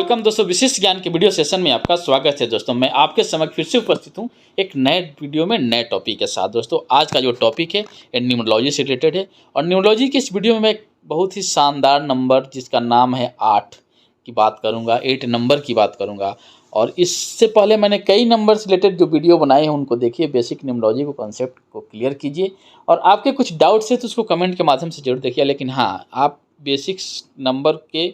Welcome दोस्तों, विशिष्ट ज्ञान के वीडियो सेशन में आपका स्वागत है। दोस्तों मैं आपके समक्ष फिर से उपस्थित हूं एक नए वीडियो में नए टॉपिक के साथ। दोस्तों आज का जो टॉपिक है ये न्यूमरोलॉजी से रिलेटेड है और न्यूमरोलॉजी की इस वीडियो में मैं एक बहुत ही शानदार नंबर जिसका नाम है 8 की बात करूँगा, 8 नंबर की बात करूँगा। और इससे पहले मैंने कई नंबर से रिलेटेड जो वीडियो बनाए हैं उनको देखिए, बेसिक न्यूमरोलॉजी को कॉन्सेप्ट को क्लियर कीजिए और आपके कुछ डाउट्स है तो उसको कमेंट के माध्यम से जरूर देखिए। लेकिन हाँ, आप बेसिक्स नंबर के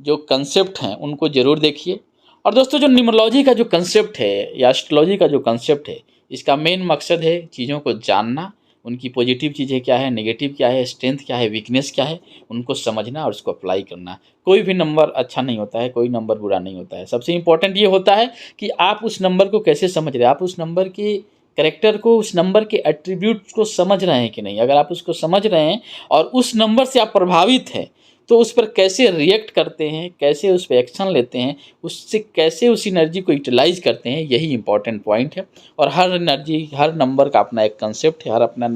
जो कंसेप्ट हैं उनको ज़रूर देखिए। और दोस्तों जो न्यूमरोलॉजी का जो कंसेप्ट है या एस्ट्रोलॉजी का जो कंसेप्ट है, इसका मेन मकसद है चीज़ों को जानना, उनकी पॉजिटिव चीज़ें क्या है, नेगेटिव क्या है, स्ट्रेंथ क्या है, वीकनेस क्या है, उनको समझना और उसको अप्लाई करना। कोई भी नंबर अच्छा नहीं होता है, कोई नंबर बुरा नहीं होता है। सबसे इम्पोर्टेंट ये होता है कि आप उस नंबर को कैसे समझ रहे हैं, आप उस नंबर के कैरेक्टर को, उस नंबर के एट्रीब्यूट्स को समझ रहे हैं कि नहीं। अगर आप उसको समझ रहे हैं और उस नंबर से आप प्रभावित हैं तो उस पर कैसे रिएक्ट करते हैं, कैसे उस पर एक्शन लेते हैं, उससे कैसे उस एनर्जी को यूटिलाइज करते हैं, यही इंपॉर्टेंट पॉइंट है। और हर एनर्जी, हर नंबर का अपना एक कंसेप्ट है, हर अपना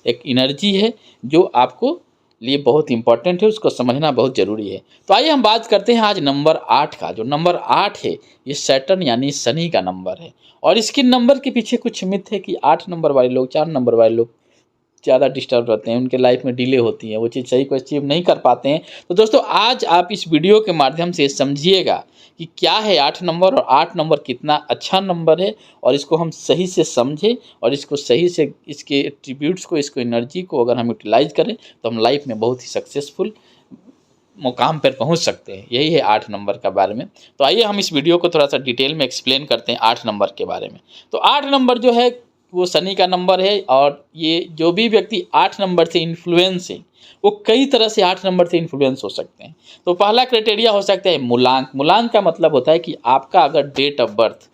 एक एनर्जी है जो आपको लिए बहुत इंपॉर्टेंट है, उसको समझना बहुत ज़रूरी है। तो आइए हम बात करते हैं आज नंबर 8 का। जो नंबर 8 है ये सैटर्न यानी शनि का नंबर है और इसके नंबर के पीछे कुछ मिथ है कि 8 नंबर वाले लोग, 4 नंबर वाले लोग ज़्यादा डिस्टर्ब रहते हैं, उनके लाइफ में डिले होती है, वो चीज़ सही को अचीव नहीं कर पाते हैं। तो दोस्तों आज आप इस वीडियो के माध्यम से समझिएगा कि क्या है 8 नंबर और 8 नंबर कितना अच्छा नंबर है और इसको हम सही से समझें और इसको सही से, इसके एट्रीब्यूट्स को, इसको एनर्जी को अगर हम यूटिलाइज करें तो हम लाइफ में बहुत ही सक्सेसफुल मुकाम पर पहुंच सकते हैं। यही है 8 नंबर का बारे में। तो आइए हम इस वीडियो को थोड़ा सा डिटेल में एक्सप्लेन करते हैं 8 नंबर के बारे में। तो 8 नंबर जो है वो शनि का नंबर है और ये जो भी व्यक्ति 8 नंबर से इन्फ्लुएंस है वो कई तरह से 8 नंबर से इन्फ्लुएंस हो सकते हैं। तो पहला क्राइटेरिया हो सकता है मूलांक। मूलांक का मतलब होता है कि आपका अगर डेट ऑफ बर्थ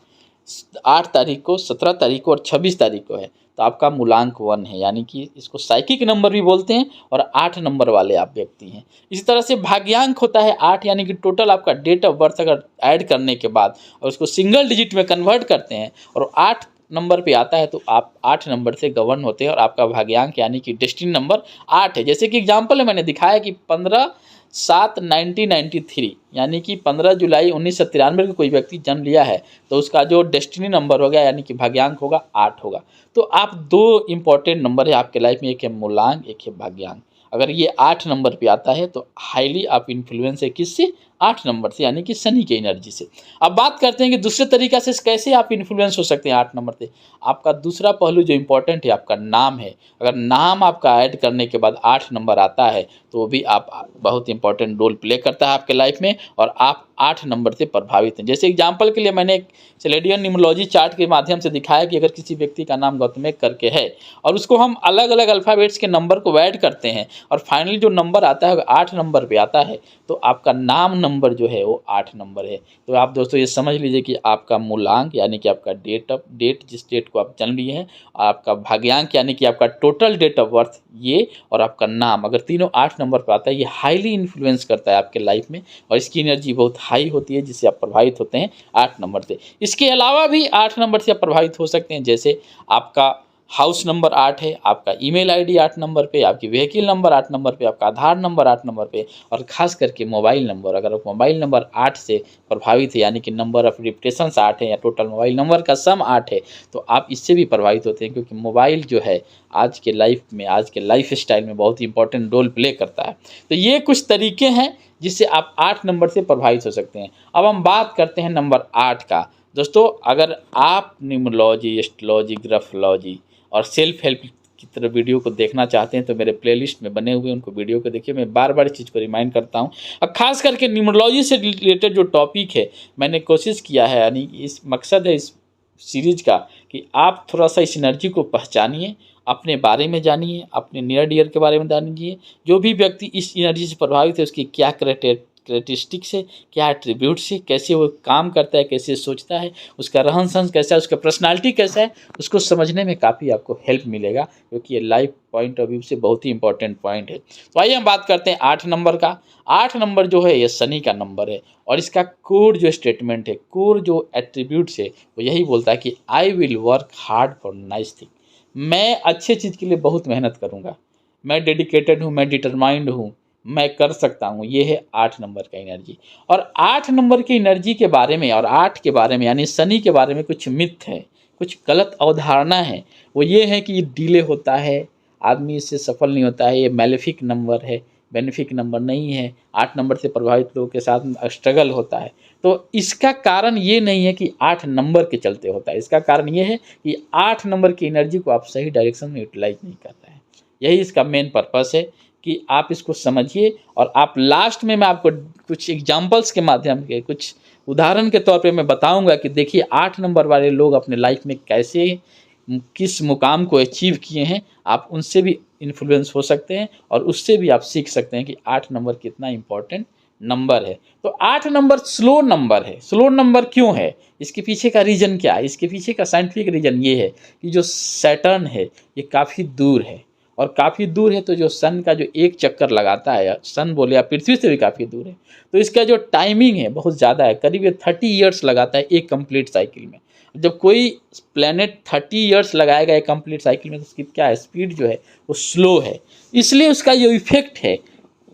8 तारीख को, 17 तारीख को और 26 तारीख को है तो आपका मूलांक 1 है, यानी कि इसको साइकिक नंबर भी बोलते हैं और 8 नंबर वाले आप व्यक्ति हैं। इसी तरह से भाग्यांक होता है 8, यानी कि टोटल आपका डेट ऑफ बर्थ अगर ऐड करने के बाद और उसको सिंगल डिजिट में कन्वर्ट करते हैं और 8 नंबर पे आता है तो आप 8 नंबर से गवर्न होते हैं और आपका भाग्यांक यानी कि डेस्टिनी नंबर 8 है। जैसे कि एग्जांपल है, मैंने दिखाया कि 15/7/1993 यानी कि 15 जुलाई 1993 को कोई व्यक्ति जन्म लिया है तो उसका जो डेस्टिनी नंबर होगा यानी कि भाग्यांक होगा 8 होगा। तो आप 2 इंपॉर्टेंट नंबर है आपके लाइफ में, एक है मूलांक, एक है भाग्यांक। अगर ये 8 नंबर पे आता है तो हाईली आप इन्फ्लुएंस है किससे? 8 नंबर से, यानी कि शनि की एनर्जी से। अब बात करते हैं कि दूसरे तरीका से कैसे आप इन्फ्लुएंस हो सकते हैं 8 नंबर से। आपका दूसरा पहलू जो इम्पोर्टेंट है आपका नाम है। अगर नाम आपका ऐड करने के बाद 8 नंबर आता है तो वो भी आप बहुत इंपॉर्टेंट रोल प्ले करता है आपके लाइफ में और आप 8 नंबर से प्रभावित हैं। जैसे एग्जाम्पल के लिए मैंने एक सिलेडियन न्यूमरोलॉजी चार्ट के माध्यम से दिखाया कि अगर किसी व्यक्ति का नाम गौतमेक करके है और उसको हम अलग अलग अल्फ़ाबेट्स के नंबर को ऐड करते हैं और फाइनली जो नंबर आता है 8 नंबर पे आता है तो आपका नाम नंबर जो है वो 8 नंबर है। तो आप दोस्तों ये समझ लीजिए कि आपका मूलांक यानी कि आपका डेट जिस डेट को आप जन्म लिए हैं, आपका भाग्यांक यानी कि आपका टोटल डेट ऑफ बर्थ ये, और आपका नाम, अगर तीनों 8 नंबर पर आता है ये हाईली इन्फ्लुएंस करता है आपके लाइफ में और इसकी एनर्जी बहुत हाई होती है जिससे आप प्रभावित होते हैं 8 नंबर से। इसके अलावा भी 8 नंबर से आप प्रभावित हो सकते हैं, जैसे आपका हाउस नंबर 8 है, आपका ईमेल आईडी 8 नंबर पे, आपकी व्हीकल नंबर 8 नंबर पे, आपका आधार नंबर 8 नंबर पे और ख़ास करके मोबाइल नंबर। अगर आप मोबाइल नंबर 8 से प्रभावित है यानी कि नंबर ऑफ रिपिटेशंस 8 है या टोटल मोबाइल नंबर का सम 8 है तो आप इससे भी प्रभावित होते हैं, क्योंकि मोबाइल जो है आज के लाइफ में, आज के लाइफ स्टाइल में बहुत ही इंपॉर्टेंट रोल प्ले करता है। तो ये कुछ तरीके हैं जिससे आप 8 नंबर से प्रभावित हो सकते हैं। अब हम बात करते हैं नंबर 8 का। दोस्तों अगर आप न्यूमरोलॉजी, एस्ट्रोलॉजी, ग्राफोलॉजी और सेल्फ हेल्प की तरह वीडियो को देखना चाहते हैं तो मेरे प्लेलिस्ट में बने हुए उनको वीडियो को देखिए। मैं बार बार इस चीज़ को रिमाइंड करता हूं और ख़ास करके न्यूमरोलॉजी से रिलेटेड जो टॉपिक है मैंने कोशिश किया है, यानी इस मकसद है इस सीरीज का कि आप थोड़ा सा इस एनर्जी को पहचानिए, अपने बारे में जानिए, अपने नियर डियर के बारे में जानिए। जो भी व्यक्ति इस एनर्जी से प्रभावित है उसकी क्या कैरेक्टरिस्टिक्स है, क्या एट्रीब्यूट्स है, कैसे वो काम करता है, कैसे सोचता है, उसका रहन सहन कैसा है, उसका पर्सनालिटी कैसा है, उसको समझने में काफ़ी आपको हेल्प मिलेगा, क्योंकि ये लाइफ पॉइंट ऑफ व्यू से बहुत ही इंपॉर्टेंट पॉइंट है। तो आइए हम बात करते हैं 8 नंबर का। 8 नंबर जो है ये शनि का नंबर है और इसका कोर जो स्टेटमेंट है, कोर जो एट्रीब्यूट्स है वो यही बोलता है कि I will work hard for nice thing. मैं अच्छे चीज़ के लिए बहुत मेहनत करूँगा, मैं डेडिकेटेड हूँ, मैं डिटरमाइंड हूँ, मैं कर सकता हूँ। ये है 8 नंबर का एनर्जी। और 8 नंबर की एनर्जी के बारे में और 8 के बारे में यानी शनि के बारे में कुछ मिथ है, कुछ गलत अवधारणा है। वो ये है कि ये डिले होता है, आदमी इससे सफल नहीं होता है, ये मैलेफिक नंबर है, बेनिफिक नंबर नहीं है, 8 नंबर से प्रभावित लोगों के साथ स्ट्रगल होता है। तो इसका कारण ये नहीं है कि 8 नंबर के चलते होता है, इसका कारण ये है कि 8 नंबर की एनर्जी को आप सही डायरेक्शन में यूटिलाइज नहीं कर रहे हैं। यही इसका मेन पर्पस है कि आप इसको समझिए। और आप लास्ट में मैं आपको कुछ एग्जाम्पल्स के माध्यम के, कुछ उदाहरण के तौर पे मैं बताऊंगा कि देखिए 8 नंबर वाले लोग अपने लाइफ में कैसे किस मुकाम को अचीव किए हैं। आप उनसे भी इन्फ्लुएंस हो सकते हैं और उससे भी आप सीख सकते हैं कि 8 नंबर कितना इम्पोर्टेंट नंबर है। तो 8 नंबर स्लो नंबर है। स्लो नंबर क्यों है? इसके पीछे का रीज़न क्या है? इसके पीछे का साइंटिफिक रीज़न ये है कि जो सैटर्न है ये काफ़ी दूर है, और काफ़ी दूर है तो जो सन का जो एक चक्कर लगाता है, सन बोले या पृथ्वी से भी काफ़ी दूर है, तो इसका जो टाइमिंग है बहुत ज़्यादा है। करीब 30 ईयर्स लगाता है एक कंप्लीट साइकिल में। जब कोई प्लेनेट 30 ईयर्स लगाएगा एक कंप्लीट साइकिल में, तो उसकी क्या है, स्पीड जो है वो स्लो है। इसलिए उसका जो इफेक्ट है,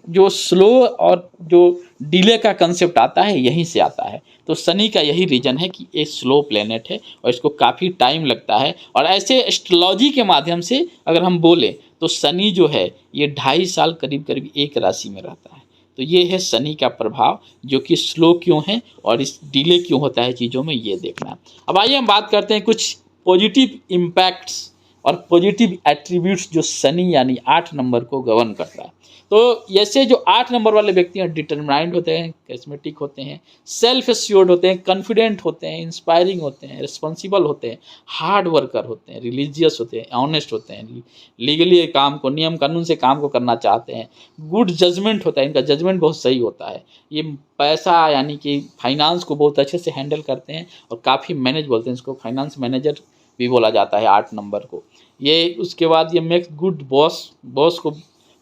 जो स्लो और जो डिले का कंसेप्ट आता है, यहीं से आता है। तो शनि का यही रीज़न है कि ये स्लो प्लेनेट है और इसको काफ़ी टाइम लगता है। और ऐसे एस्ट्रोलॉजी के माध्यम से अगर हम बोलें तो शनि जो है ये 2.5 साल करीब करीब एक राशि में रहता है। तो ये है शनि का प्रभाव, जो कि स्लो क्यों है और इस डिले क्यों होता है चीज़ों में, ये देखना। अब आइए हम बात करते हैं कुछ पॉजिटिव इम्पैक्ट्स और पॉजिटिव एट्रीब्यूट्स जो शनि यानी 8 नंबर को गवर्न करता है। तो जैसे जो 8 नंबर वाले व्यक्ति हैं, डिटरमाइंड होते हैं, कैरिस्मेटिक होते हैं, सेल्फ एश्योर्ड होते हैं, कॉन्फिडेंट होते हैं, इंस्पायरिंग होते हैं, रिस्पॉन्सिबल होते हैं, हार्ड वर्कर होते हैं, रिलीजियस होते हैं, ऑनेस्ट होते हैं, लीगली काम को, नियम कानून से काम को करना चाहते हैं, गुड जजमेंट होता है, इनका जजमेंट बहुत सही होता है, ये पैसा यानी कि फाइनेंस को बहुत अच्छे से हैंडल करते हैं और काफ़ी मैनेज बोलते हैं इसको, फाइनेंस मैनेजर भी बोला जाता है 8 नंबर को। ये उसके बाद ये मेक्स गुड बॉस, बॉस को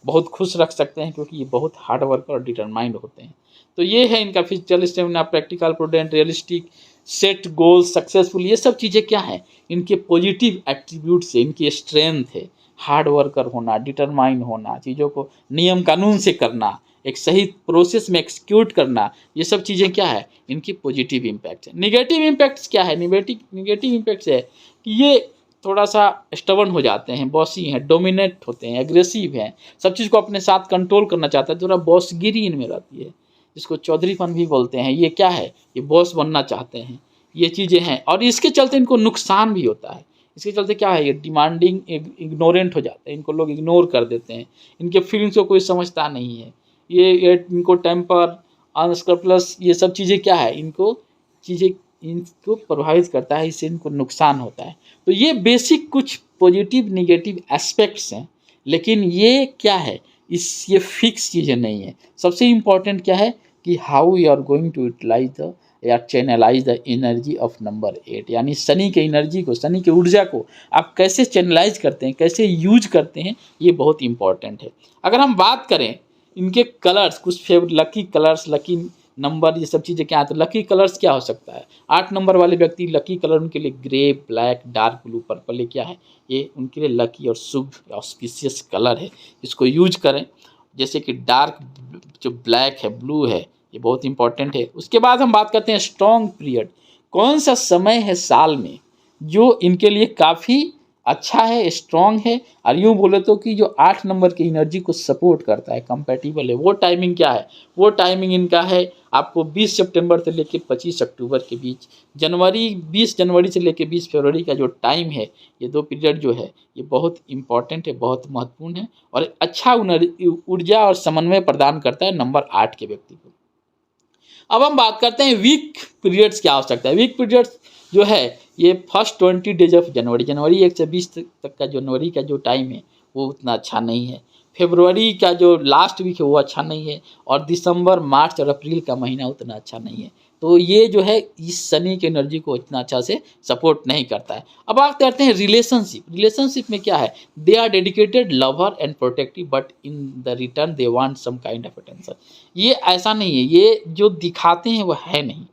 बहुत खुश रख सकते हैं क्योंकि ये बहुत हार्ड वर्कर और डिटरमाइंड होते हैं। तो ये है इनका physical stamina, practical, prudent, realistic, set goal, successful, ये सब चीज़ें क्या है, इनके पॉजिटिव एट्रीब्यूट से इनकी स्ट्रेंथ है। हार्ड वर्कर होना, डिटरमाइंड होना, चीज़ों को नियम कानून से करना, एक सही प्रोसेस में एक्सिक्यूट करना, ये सब चीज़ें क्या है, इनकी पॉजिटिव इम्पैक्ट है। निगेटिव इम्पैक्ट्स क्या है? निगेटिव इम्पैक्ट्स है कि ये थोड़ा सा स्टबर्न हो जाते हैं, बॉसी हैं, डोमिनेट होते हैं, एग्रेसिव हैं, सब चीज़ को अपने साथ कंट्रोल करना चाहता है, थोड़ा बॉसगिरी इनमें रहती है, जिसको चौधरीपन भी बोलते हैं। ये क्या है, ये बॉस बनना चाहते हैं, ये चीज़ें हैं। और इसके चलते इनको नुकसान भी होता है। इसके चलते क्या है, ये डिमांडिंग, इग्नोरेंट हो जाते हैं, इनको लोग इग्नोर कर देते हैं, इनके फीलिंग्स को कोई समझता नहीं है। ये इनको टेम्पर, अनस्क्रपलस, ये सब चीज़ें क्या है, इनको प्रभावित करता है, इससे इनको नुकसान होता है। तो ये बेसिक कुछ पॉजिटिव निगेटिव एस्पेक्ट्स हैं, लेकिन ये क्या है, ये फिक्स चीज़ें नहीं है। सबसे इम्पॉर्टेंट क्या है कि how you are going to utilize the या channelize the energy of number 8, यानी शनि के एनर्जी को, शनि की ऊर्जा को आप कैसे चैनलाइज करते हैं, कैसे यूज करते हैं, ये बहुत इंपॉर्टेंट है। अगर हम बात करें इनके कलर्स, कुछ favourite lucky colours, lucky number, ये सब चीज़ें क्या है, तो लकी कलर्स क्या हो सकता है? 8 नंबर वाले व्यक्ति, लकी कलर उनके लिए grey, black, dark blue, purple, ये क्या है, ये उनके लिए लकी और शुभ ऑस्पिशियस कलर है। इसको यूज करें। जैसे कि डार्क जो ब्लैक है, ब्लू है, ये बहुत इंपॉर्टेंट है। उसके बाद हम बात करते हैं स्ट्रॉन्ग पीरियड। कौन सा समय है साल में जो इनके लिए काफ़ी अच्छा है, स्ट्रॉन्ग है, और यूँ बोले तो कि जो 8 नंबर की एनर्जी को सपोर्ट करता है, कंपैटिबल है। वो टाइमिंग क्या है? वो टाइमिंग इनका है आपको 20 सितंबर से लेकर 25 अक्टूबर के बीच, 20 जनवरी से लेकर 20 फरवरी का जो टाइम है, ये 2 पीरियड जो है ये बहुत इंपॉर्टेंट है, बहुत महत्वपूर्ण है और अच्छा ऊर्जा और समन्वय प्रदान करता है नंबर 8 के व्यक्ति को। अब हम बात करते हैं वीक पीरियड्स क्या हो सकता है। वीक पीरियड्स जो है ये फर्स्ट 20 डेज ऑफ जनवरी 1 से 20 तक का जनवरी का जो टाइम है वो उतना अच्छा नहीं है। फरवरी का जो लास्ट वीक है वो अच्छा नहीं है, और दिसंबर, मार्च और अप्रैल का महीना उतना अच्छा नहीं है। तो ये जो है इस शनि की एनर्जी को इतना अच्छा से सपोर्ट नहीं करता है। अब बात करते हैं रिलेशनशिप में क्या है, they are dedicated, lover and protective, but in the return they want some kind of attention. ये ऐसा नहीं है, ये जो दिखाते हैं वो है नहीं।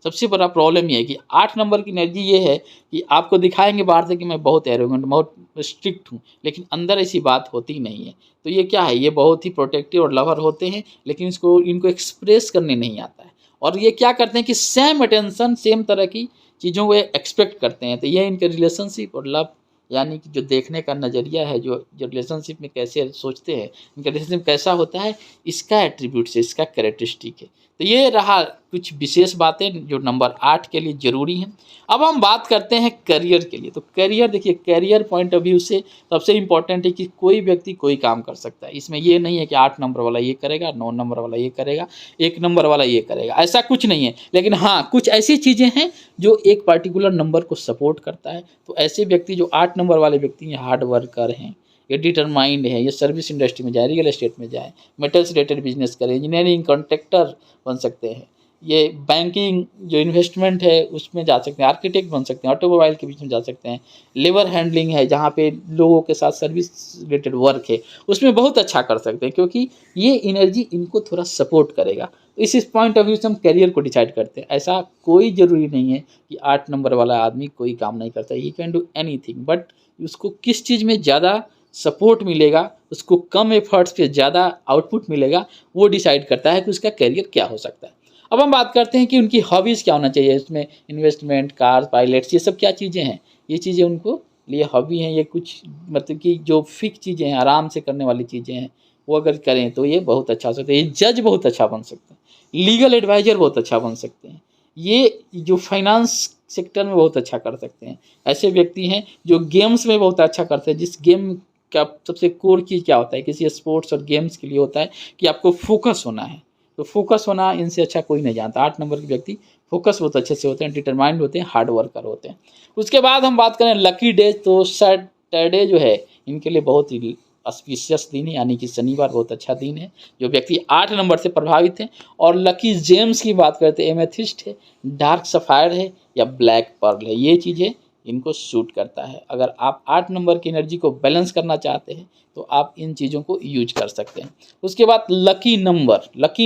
सबसे बड़ा प्रॉब्लम ये है कि 8 नंबर की एनर्जी ये है कि आपको दिखाएँगे बाहर से कि मैं बहुत एरोगेंट, बहुत स्ट्रिक्ट हूँ, लेकिन अंदर ऐसी बात होती नहीं है। तो ये क्या है, ये बहुत ही प्रोटेक्टिव और लवर होते हैं, लेकिन इनको एक्सप्रेस करने नहीं आता है। और ये क्या करते हैं कि सेम अटेंशन, सेम तरह की चीज़ों को ये एक्सपेक्ट करते हैं। तो ये इनके रिलेशनशिप और लव, यानी कि जो देखने का नज़रिया है, जो रिलेशनशिप में कैसे सोचते हैं, इनका रिलेशनशिप कैसा होता है, इसका एट्रीब्यूट्स है, इसका कैरेक्टरिस्टिक है। तो ये रहा कुछ विशेष बातें जो नंबर 8 के लिए ज़रूरी हैं। अब हम बात करते हैं करियर के लिए। तो करियर देखिए, करियर पॉइंट ऑफ व्यू से सबसे इम्पोर्टेंट है कि कोई व्यक्ति कोई काम कर सकता है। इसमें ये नहीं है कि 8 नंबर वाला ये करेगा, 9 नंबर वाला ये करेगा, 1 नंबर वाला ये करेगा, ऐसा कुछ नहीं है। लेकिन हाँ, कुछ ऐसी चीज़ें हैं जो एक पार्टिकुलर नंबर को सपोर्ट करता है। तो ऐसे व्यक्ति जो 8 नंबर वाले व्यक्ति हैं, हार्ड वर्कर हैं, ये डिटरमाइंड है, ये सर्विस इंडस्ट्री में जाए, रियल एस्टेट में जाए, मेटल्स रिलेटेड बिजनेस करें, इंजीनियरिंग कॉन्ट्रैक्टर बन सकते हैं, ये बैंकिंग जो इन्वेस्टमेंट है उसमें जा सकते हैं, आर्किटेक्ट बन सकते हैं, ऑटोमोबाइल के बीच में जा सकते हैं, लेबर हैंडलिंग है जहाँ पे लोगों के साथ सर्विस रिलेटेड वर्क है उसमें बहुत अच्छा कर सकते हैं, क्योंकि ये एनर्जी इनको थोड़ा सपोर्ट करेगा। तो इस पॉइंट ऑफ व्यू से हम करियर को डिसाइड करते हैं। ऐसा कोई ज़रूरी नहीं है कि 8 नंबर वाला आदमी कोई काम नहीं करता, he can do anything, but उसको किस चीज़ में ज़्यादा सपोर्ट मिलेगा, उसको कम एफर्ट्स पे ज़्यादा आउटपुट मिलेगा, वो डिसाइड करता है कि उसका करियर क्या हो सकता है। अब हम बात करते हैं कि उनकी हॉबीज़ क्या होना चाहिए, इसमें इन्वेस्टमेंट, कार, पायलट्स, ये सब क्या चीज़ें हैं। ये चीज़ें उनको लिए हॉबी हैं, ये कुछ मतलब कि जो फिक्स चीज़ें हैं, आराम से करने वाली चीज़ें हैं, वो अगर करें तो ये बहुत अच्छा हो सकता है। ये जज बहुत अच्छा बन सकते हैं, लीगल एडवाइज़र बहुत अच्छा बन सकते हैं, ये जो फाइनेंस सेक्टर में बहुत अच्छा कर सकते हैं। ऐसे व्यक्ति हैं जो गेम्स में बहुत अच्छा करते हैं। जिस गेम का सबसे कोर चीज़ क्या होता है किसी स्पोर्ट्स और गेम्स के लिए, होता है कि आपको फोकस होना है। तो फोकस होना इनसे अच्छा कोई नहीं जानता। 8 नंबर के व्यक्ति फोकस बहुत अच्छे से होते हैं, डिटरमाइंड होते हैं, हार्ड वर्कर होते हैं। उसके बाद हम बात करें लकी डेज, तो सैटरडे जो है इनके लिए बहुत ही ऑस्पिशियस दिन है, यानी कि शनिवार बहुत अच्छा दिन है। जो व्यक्ति 8 नंबर से प्रभावित हैं, और लकी जेम्स की बात करते हैं, एमेथिस्ट है, डार्क सफ़ायर है, या ब्लैक पर्ल है, ये चीज़ें इनको सूट करता है। अगर आप 8 नंबर की एनर्जी को बैलेंस करना चाहते हैं तो आप इन चीज़ों को यूज कर सकते हैं। उसके बाद लकी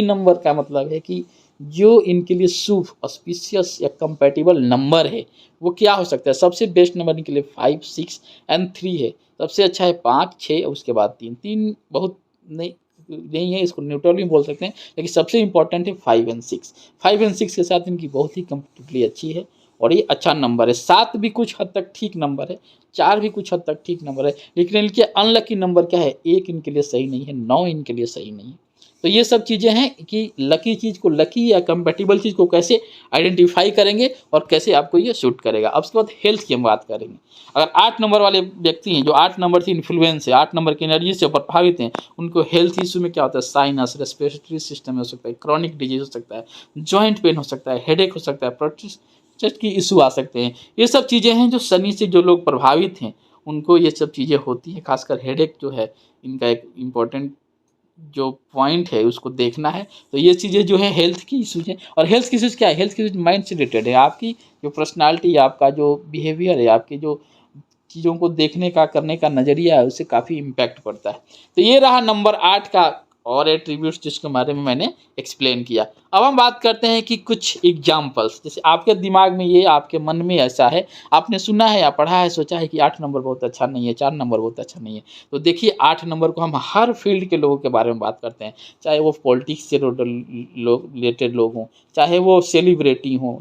नंबर का मतलब है कि जो इनके लिए शुभ, ऑस्पिशियस या कंपैटिबल नंबर है वो क्या हो सकता है। सबसे बेस्ट नंबर इनके लिए 5, 6 एंड 3 है। सबसे अच्छा है 5, 6, उसके बाद 3 बहुत नहीं है, इसको न्यूट्रल भी बोल सकते हैं, लेकिन सबसे इंपॉर्टेंट है 5 एंड 6। 5 एंड 6 के साथ इनकी बहुत ही कंप्लीटली अच्छी है, और ये अच्छा नंबर है। 7 भी कुछ हद तक ठीक नंबर है, 4 भी कुछ हद तक ठीक नंबर है, लेकिन इनके अनलकी नंबर क्या है, 1 इनके लिए सही नहीं है, 9 इनके लिए सही नहीं है। तो ये सब चीज़ें हैं कि लकी चीज़ को, लकी या कंपैटिबल चीज़ को कैसे आइडेंटिफाई करेंगे और कैसे आपको ये सूट करेगा। अब उसके बाद हेल्थ की हम बात करेंगे। अगर 8 नंबर वाले व्यक्ति हैं, जो 8 नंबर से इन्फ्लुएंस है, 8 नंबर की एनर्जी से प्रभावित हैं, उनको हेल्थ इशू में क्या होता है, साइनस, रेस्पिरेटरी सिस्टम में हो सकता है, क्रॉनिक डिजीज हो सकता है, जॉइंट पेन हो सकता है, हेडेक हो सकता है, प्रोस्टेट की इशू आ सकते हैं। ये सब चीज़ें हैं जो शनि से जो लोग प्रभावित हैं उनको ये सब चीज़ें होती हैं। खासकर हेडेक जो है इनका एक इम्पॉर्टेंट जो पॉइंट है उसको देखना है। तो ये चीज़ें जो है हेल्थ की इशूज़ हैं। और हेल्थ की इशूज़ क्या है, हेल्थ की इशूज़ माइंड से रिलेटेड है। आपकी जो पर्सनालिटी, आपका जो बिहेवियर है, आपकी जो चीज़ों को देखने का, करने का नज़रिया है, उससे काफ़ी इम्पैक्ट पड़ता है। तो ये रहा नंबर 8 का और एट्रीब्यूट्स जिसके बारे में मैंने एक्सप्लेन किया। अब हम बात करते हैं कि कुछ एग्जाम्पल्स, जैसे आपके दिमाग में ये, आपके मन में ऐसा है, आपने सुना है या पढ़ा है, सोचा है कि 8 नंबर बहुत अच्छा नहीं है, 4 नंबर बहुत अच्छा नहीं है। तो देखिए 8 नंबर को हम हर फील्ड के लोगों के बारे में बात करते हैं, चाहे वो पॉलिटिक्स से रिलेटेड लोग हों, चाहे वो सेलिब्रिटी हों,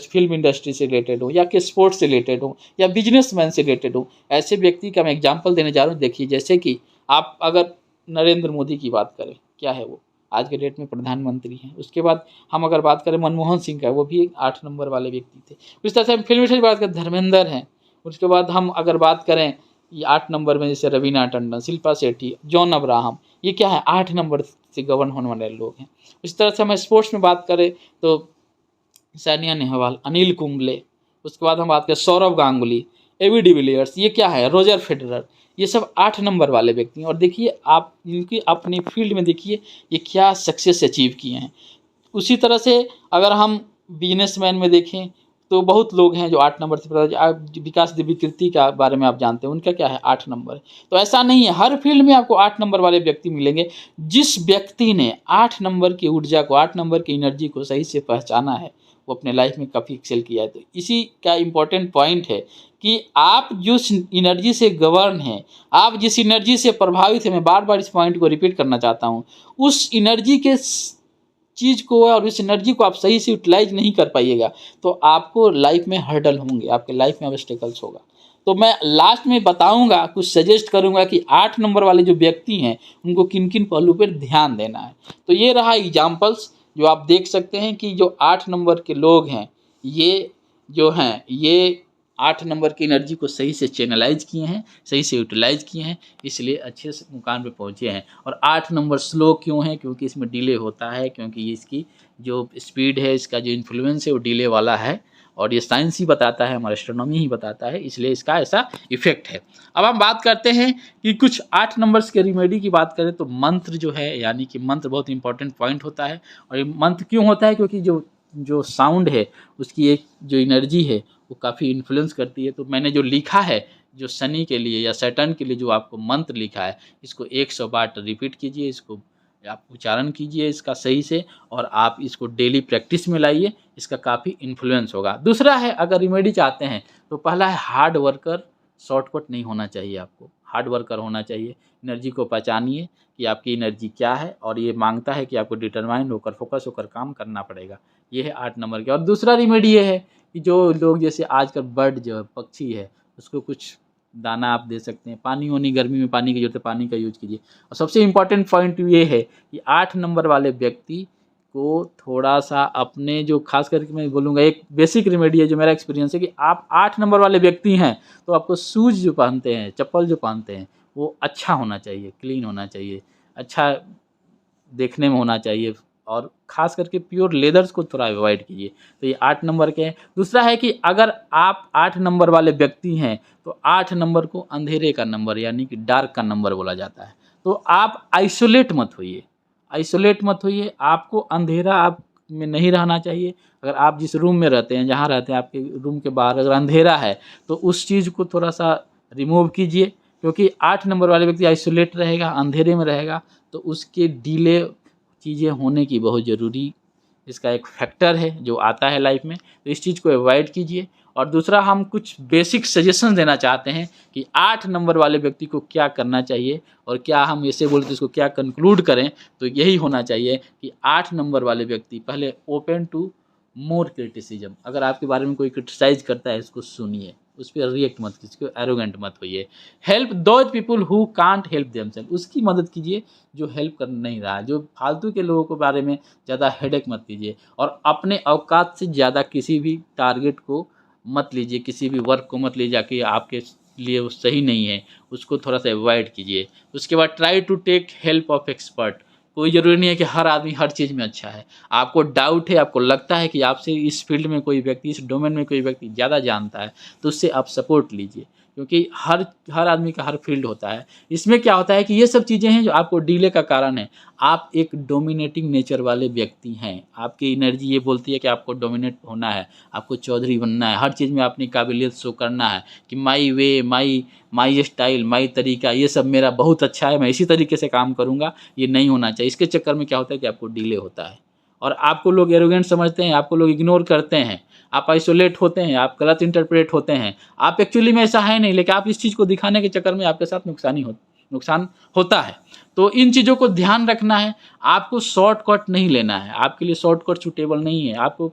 फिल्म इंडस्ट्री से रिलेटेड हो, या कि स्पोर्ट्स से रिलेटेड हो, या बिजनेसमैन से रिलेटेड हो। ऐसे व्यक्ति का मैं एग्जांपल देने जा रहा हूँ। देखिए जैसे कि आप अगर नरेंद्र मोदी की बात करें, क्या है वो आज के डेट में प्रधानमंत्री हैं। उसके बाद हम अगर बात करें मनमोहन सिंह का, वो भी एक 8 नंबर वाले व्यक्ति थे। इस तरह से हम फिल्म इंडस्ट्री की बात करें, धर्मेंद्र हैं। उसके बाद हम अगर बात करें ये 8 नंबर में, जैसे रवीना टंडन, शिल्पा शेट्टी, जॉन अब्राहम, ये क्या है 8 नंबर से गवर्न होने वाले लोग हैं। इस तरह से हम स्पोर्ट्स में बात करें तो सानिया नेहवाल, अनिल कुंबले, उसके बाद हम बात करें सौरव गांगुली, एबी डिविलियर्स, ये क्या है रोजर फेडरर, ये सब 8 नंबर वाले व्यक्ति हैं। और देखिए आप इनकी अपनी फील्ड में देखिए ये क्या सक्सेस अचीव किए हैं। उसी तरह से अगर हम बिजनेसमैन में देखें तो बहुत लोग हैं जो 8 नंबर से, आप विकास दिव्यकीर्ति का बारे में आप जानते हैं, उनका क्या है 8 नंबर है। तो ऐसा नहीं है, हर फील्ड में आपको 8 नंबर वाले व्यक्ति मिलेंगे। जिस व्यक्ति ने 8 नंबर की ऊर्जा को, 8 नंबर की एनर्जी को सही से पहचाना है, वो अपने लाइफ में काफ़ी एक्सेल किया है। तो इसी का इम्पोर्टेंट पॉइंट है कि आप जिस एनर्जी से गवर्न हैं, आप जिस एनर्जी से प्रभावित हैं, मैं बार बार इस पॉइंट को रिपीट करना चाहता हूँ, उस एनर्जी के चीज़ को और उस एनर्जी को आप सही से यूटिलाइज नहीं कर पाइएगा तो आपको लाइफ में हर्डल होंगे, आपके लाइफ में ऑब्स्टेकल्स होगा। तो मैं लास्ट में बताऊंगा, कुछ सजेस्ट करूंगा कि 8 नंबर वाले जो व्यक्ति हैं उनको किन किन पहलू पर ध्यान देना है। तो ये रहा एग्जाम्पल्स जो आप देख सकते हैं कि जो 8 नंबर के लोग हैं ये 8 नंबर की एनर्जी को सही से चैनलाइज किए हैं, सही से यूटिलाइज किए हैं, इसलिए अच्छे से मुकाम पे पहुँचे हैं। और 8 नंबर स्लो क्यों है? क्योंकि इसमें डिले होता है, क्योंकि इसकी जो स्पीड है, इसका जो इन्फ्लुएंस है वो डिले वाला है और ये साइंस ही बताता है, हमारा एस्ट्रोनॉमी ही बताता है, इसलिए इसका ऐसा इफेक्ट है। अब हम बात करते हैं कि कुछ 8 नंबर्स के रिमेडी की बात करें तो मंत्र जो है, यानी कि मंत्र बहुत इंपॉर्टेंट पॉइंट होता है। और ये मंत्र क्यों होता है? क्योंकि जो साउंड है उसकी एक जो एनर्जी है वो काफ़ी इन्फ्लुएंस करती है। तो मैंने जो लिखा है, जो शनि के लिए या सैटर्न के लिए जो आपको मंत्र लिखा है, इसको 100 बार रिपीट कीजिए, इसको आप उच्चारण कीजिए इसका सही से, और आप इसको डेली प्रैक्टिस में लाइए, इसका काफ़ी इन्फ्लुएंस होगा। दूसरा है, अगर रिमेडी चाहते हैं तो पहला है हार्ड वर्कर, शॉर्टकट नहीं होना चाहिए, आपको हार्ड वर्कर होना चाहिए। एनर्जी को पहचानिए कि आपकी एनर्जी क्या है और ये मांगता है कि आपको डिटरमाइंड होकर, फोकस होकर काम करना पड़ेगा। ये है 8 नंबर के। और दूसरा रिमेडी ये है कि जो लोग, जैसे आजकल बर्ड जो है, पक्षी है, उसको कुछ दाना आप दे सकते हैं, पानी होनी, गर्मी में पानी की जरूरत है, पानी का यूज कीजिए। और सबसे इम्पॉर्टेंट पॉइंट ये है कि 8 नंबर वाले व्यक्ति को थोड़ा सा अपने, जो खास करके मैं बोलूँगा एक बेसिक रेमेडी है जो मेरा एक्सपीरियंस है, कि आप 8 नंबर वाले व्यक्ति हैं तो आपको शूज़ जो पहनते हैं, चप्पल जो पहनते हैं, वो अच्छा होना चाहिए, क्लीन होना चाहिए, अच्छा देखने में होना चाहिए, और ख़ास करके प्योर लेदर्स को थोड़ा अवॉइड कीजिए। तो ये 8 नंबर के हैं। दूसरा है कि अगर आप 8 नंबर वाले व्यक्ति हैं तो 8 नंबर को अंधेरे का नंबर, यानी कि डार्क का नंबर बोला जाता है। तो आप आइसोलेट मत होइए, आपको अंधेरा आप में नहीं रहना चाहिए। अगर आप जिस रूम में रहते हैं, जहाँ रहते हैं, आपके रूम के बाहर अगर अंधेरा है तो उस चीज़ को थोड़ा सा रिमूव कीजिए, क्योंकि 8 नंबर वाले व्यक्ति आइसोलेट रहेगा, अंधेरे में रहेगा, तो उसके डिले चीज़ें होने की बहुत ज़रूरी, इसका एक फैक्टर है जो आता है लाइफ में। तो इस चीज़ को अवॉइड कीजिए। और दूसरा, हम कुछ बेसिक सजेशन देना चाहते हैं कि 8 नंबर वाले व्यक्ति को क्या करना चाहिए, और क्या हम ऐसे बोलते हैं इसको क्या कंक्लूड करें, तो यही होना चाहिए कि 8 नंबर वाले व्यक्ति पहले ओपन टू मोर क्रिटिसिज्म। अगर आपके बारे में कोई क्रिटिसाइज करता है, इसको सुनिए, उस पर रिएक्ट मत कीजिए, एरोगेंट मत होइए। Help those people who can't help themselves, उसकी मदद कीजिए जो हेल्प कर नहीं रहा है। जो फालतू के लोगों के बारे में ज़्यादा हेडेक मत कीजिए, और अपने औकात से ज़्यादा किसी भी टारगेट को मत लीजिए, किसी भी वर्क को मत लीजिए कि आपके लिए वो सही नहीं है, उसको थोड़ा सा अवॉइड कीजिए। उसके बाद try to take help of expert. कोई ज़रूरी नहीं है कि हर आदमी हर चीज़ में अच्छा है। आपको डाउट है, आपको लगता है कि आपसे इस फील्ड में कोई व्यक्ति, इस डोमेन में कोई व्यक्ति ज़्यादा जानता है, तो उससे आप सपोर्ट लीजिए, क्योंकि हर आदमी का हर फील्ड होता है। इसमें क्या होता है कि ये सब चीज़ें हैं जो आपको डिले का कारण है। आप एक डोमिनेटिंग नेचर वाले व्यक्ति हैं, आपकी एनर्जी ये बोलती है कि आपको डोमिनेट होना है, आपको चौधरी बनना है, हर चीज़ में अपनी काबिलियत शो करना है कि माई वे, माई स्टाइल, माई तरीका, ये सब मेरा बहुत अच्छा है, मैं इसी तरीके से काम करूँगा। ये नहीं होना चाहिए। इसके चक्कर में क्या होता है कि आपको डिले होता है, और आपको लोग एरोगेंट समझते हैं, आपको लोग इग्नोर करते हैं, आप आइसोलेट होते हैं, आप गलत इंटरप्रेट होते हैं। आप एक्चुअली में ऐसा है नहीं, लेकिन आप इस चीज़ को दिखाने के चक्कर में आपके साथ नुकसान होता है। तो इन चीज़ों को ध्यान रखना है। आपको शॉर्टकट नहीं लेना है, आपके लिए शॉर्टकट सूटेबल नहीं है। आपको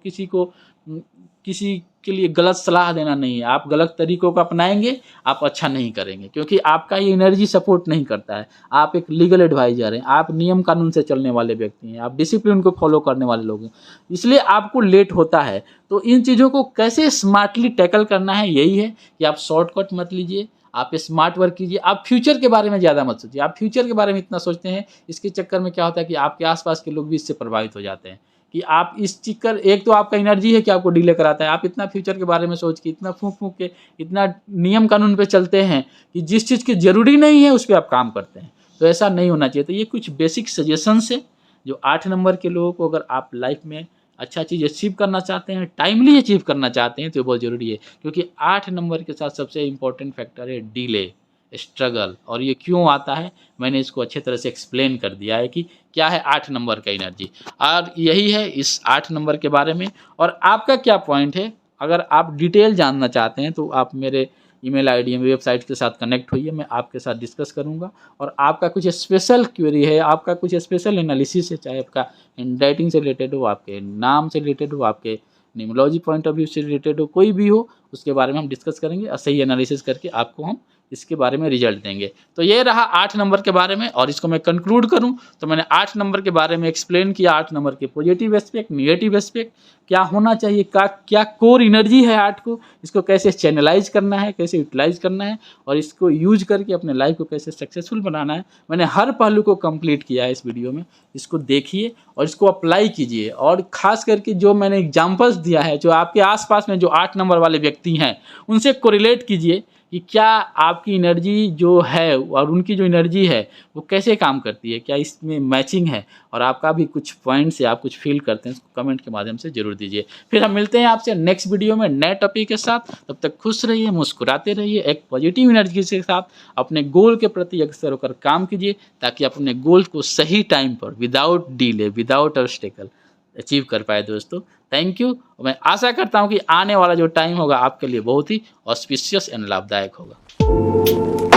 किसी के लिए गलत सलाह देना नहीं है। आप गलत तरीकों को अपनाएंगे, आप अच्छा नहीं करेंगे, क्योंकि आपका ये एनर्जी सपोर्ट नहीं करता है। आप एक लीगल एडवाइजर हैं, आप नियम कानून से चलने वाले व्यक्ति हैं, आप डिसिप्लिन को फॉलो करने वाले लोग हैं, इसलिए आपको लेट होता है। तो इन चीज़ों को कैसे स्मार्टली टैकल करना है, यही है कि आप शॉर्टकट मत लीजिए, आप स्मार्ट वर्क कीजिए। आप फ्यूचर के बारे में ज़्यादा मत सोचिए। आप फ्यूचर के बारे में इतना सोचते हैं, इसके चक्कर में क्या होता है कि आपके आसपास के लोग भी इससे प्रभावित हो जाते हैं। कि आप इस चक्कर, एक तो आपका एनर्जी है कि आपको डिले कराता है, आप इतना फ्यूचर के बारे में सोच के, इतना फूंक के, इतना नियम कानून पे चलते हैं कि जिस चीज़ की ज़रूरी नहीं है उस पर आप काम करते हैं। तो ऐसा नहीं होना चाहिए। तो ये कुछ बेसिक सजेशंस है जो 8 नंबर के लोगों को, अगर आप लाइफ में अच्छा चीज़ अचीव करना चाहते हैं, टाइमली अचीव करना चाहते हैं, तो ये बहुत ज़रूरी है। क्योंकि 8 नंबर के साथ सबसे इम्पोर्टेंट फैक्टर है डिले। स्ट्रगल, और ये क्यों आता है मैंने इसको अच्छे तरह से एक्सप्लेन कर दिया है कि क्या है 8 नंबर का एनर्जी, और यही है इस 8 नंबर के बारे में। और आपका क्या पॉइंट है, अगर आप डिटेल जानना चाहते हैं तो आप मेरे ईमेल आईडी वेबसाइट के साथ कनेक्ट होइए, मैं आपके साथ डिस्कस करूंगा। और आपका कुछ स्पेशल क्वेरी है, आपका कुछ स्पेशल एनालिसिस है, चाहे आपका हैंडराइटिंग से रिलेटेड हो, आपके नाम से रिलेटेड हो, आपके न्यूमोलॉजी पॉइंट ऑफ व्यू से रिलेटेड हो, कोई भी हो, उसके बारे में हम डिस्कस करेंगे और सही एनालिसिस करके आपको हम इसके बारे में रिजल्ट देंगे। तो ये रहा 8 नंबर के बारे में, और इसको मैं कंक्लूड करूं तो मैंने 8 नंबर के बारे में एक्सप्लेन किया, 8 नंबर के पॉजिटिव एस्पेक्ट, नेगेटिव एस्पेक्ट, क्या होना चाहिए, क्या कोर एनर्जी है 8 को, इसको कैसे चैनलाइज करना है, कैसे यूटिलाइज करना है, और इसको यूज करके अपने लाइफ को कैसे सक्सेसफुल बनाना है। मैंने हर पहलू को कंप्लीट किया है इस वीडियो में, इसको देखिए और इसको अप्लाई कीजिए। और खास करके जो मैंने एग्जाम्पल्स दिया है, जो आपके आसपास में जो 8 नंबर वाले व्यक्ति हैं उनसे कोरिलेट कीजिए कि क्या आपकी एनर्जी जो है और उनकी जो एनर्जी है वो कैसे काम करती है, क्या इसमें मैचिंग है, और आपका भी कुछ पॉइंट से आप कुछ फील करते हैं, उसको कमेंट के माध्यम से जरूर दीजिए। फिर हम मिलते हैं आपसे नेक्स्ट वीडियो में नए टॉपिक के साथ। तब तक खुश रहिए, मुस्कुराते रहिए, एक पॉजिटिव एनर्जी के साथ अपने गोल के प्रति अग्रसर होकर काम कीजिए, ताकि आप अपने गोल को सही टाइम पर without delay, without obstacle achieve कर पाए दोस्तों। Thank you. मैं आशा करता हूँ कि आने वाला जो टाइम होगा आपके लिए बहुत ही ऑस्पिशियस एंड लाभदायक होगा।